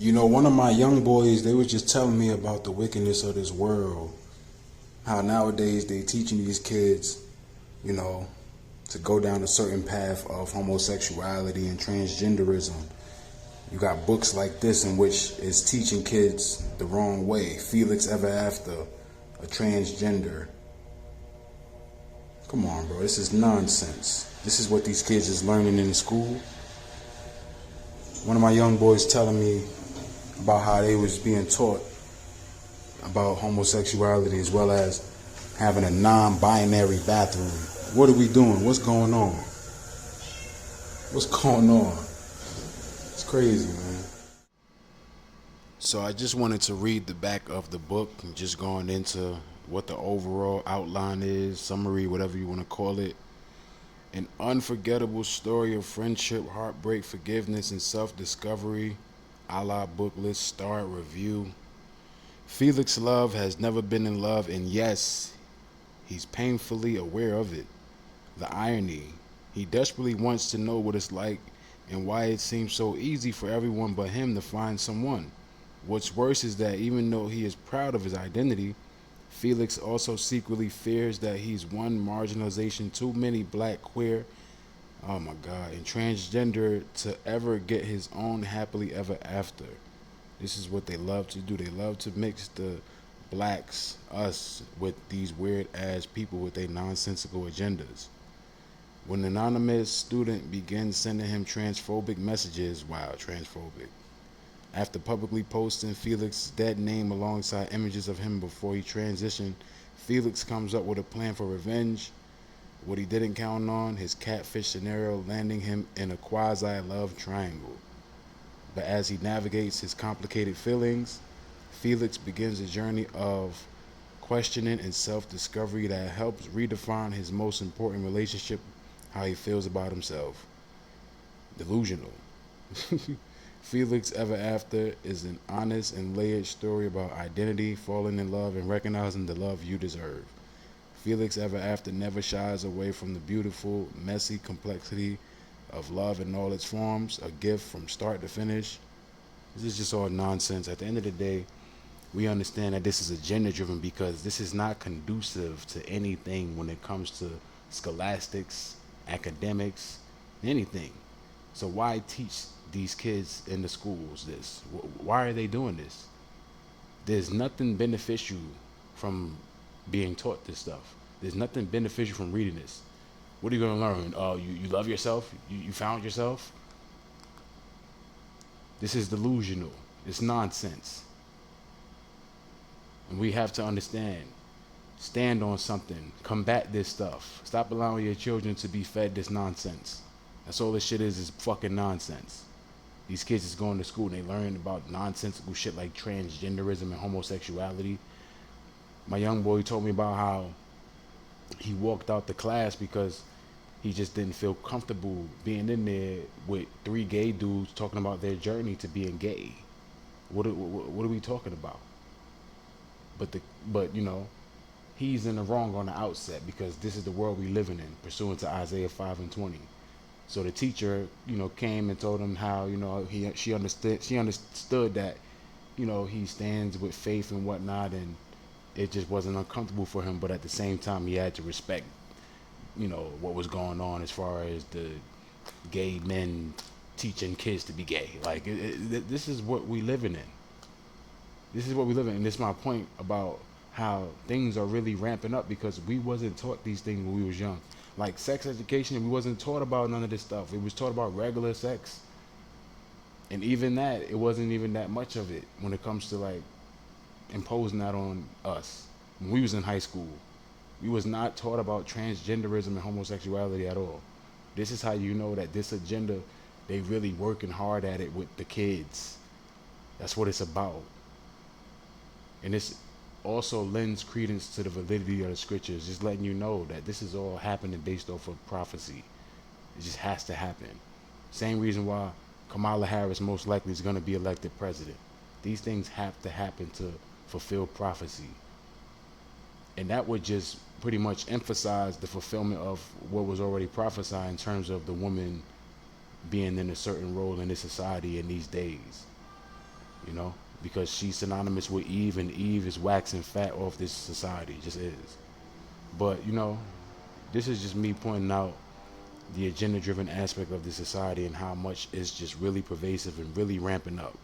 You know, one of my young boys, they were just telling me about the wickedness of this world. How nowadays they teaching these kids, you know, to go down a certain path of homosexuality and transgenderism. You got books like this in which is teaching kids the wrong way. Felix Ever After, a transgender. Come on, bro, this is nonsense. This is what these kids is learning in school. One of my young boys telling me about how they was being taught about homosexuality as well as having a non-binary bathroom. What are we doing? What's going on? What's going on? It's crazy, man. So I just wanted to read the back of the book and just going into what the overall outline is, summary, whatever you want to call it. An unforgettable story of friendship, heartbreak, forgiveness, and self-discovery. A la book list, start review. Felix Love has never been in love, and yes, he's painfully aware of it. The irony. He desperately wants to know what it's like and why it seems so easy for everyone but him to find someone. What's worse is that even though he is proud of his identity, Felix also secretly fears that he's one marginalization too many black, queer, oh my God, and transgender to ever get his own happily ever after. This is what they love to do. They love to mix the blacks, us, with these weird ass people with their nonsensical agendas. When an anonymous student begins sending him transphobic messages, wow, transphobic. After publicly posting Felix's dead name alongside images of him before he transitioned, Felix comes up with a plan for revenge. What he didn't count on, his catfish scenario landing him in a quasi-love triangle. But as he navigates his complicated feelings, Felix begins a journey of questioning and self-discovery that helps redefine his most important relationship, how he feels about himself. Delusional. Felix Ever After is an honest and layered story about identity, falling in love, and recognizing the love you deserve. Felix Ever After never shies away from the beautiful, messy complexity of love in all its forms, a gift from start to finish. This is just all nonsense. At the end of the day, we understand that this is agenda driven because this is not conducive to anything when it comes to scholastics, academics, anything. So why teach these kids in the schools this? Why are they doing this? There's nothing beneficial from being taught this stuff. There's nothing beneficial from reading this. What are you going to learn? Oh, you love yourself? You found yourself? This is delusional. It's nonsense. And we have to understand. Stand on something. Combat this stuff. Stop allowing your children to be fed this nonsense. That's all this shit is fucking nonsense. These kids is going to school and they learn about nonsensical shit like transgenderism and homosexuality. My young boy told me about how he walked out the class because he just didn't feel comfortable being in there with three gay dudes talking about their journey to being gay. What are we talking about? But you know, he's in the wrong on the outset because this is the world we living in, pursuant to Isaiah 5:20. So the teacher, you know, came and told him how, you know, she understood that, you know, he stands with faith and whatnot, and it just wasn't uncomfortable for him. But at the same time, he had to respect, you know, what was going on as far as the gay men teaching kids to be gay. Like this is what we living in. This is what we live in, and this is my point about how things are really ramping up because we wasn't taught these things when we was young. Like sex education, we wasn't taught about none of this stuff. It was taught about regular sex. And even that, it wasn't even that much of it when it comes to like imposing that on us. When we was in high school, we was not taught about transgenderism and homosexuality at all. This is how you know that this agenda, they really working hard at it with the kids. That's what it's about. And this also lends credence to the validity of the scriptures, just letting you know that this is all happening based off of prophecy. It just has to happen. Same reason why Kamala Harris most likely is going to be elected president. These things have to happen to fulfill prophecy. And that would just pretty much emphasize the fulfillment of what was already prophesied in terms of the woman being in a certain role in this society in these days. you know, because she's synonymous with Eve, and Eve is waxing fat off this society, just is. But you know, this is just me pointing out the agenda driven aspect of the society and how much it's just really pervasive and really ramping up.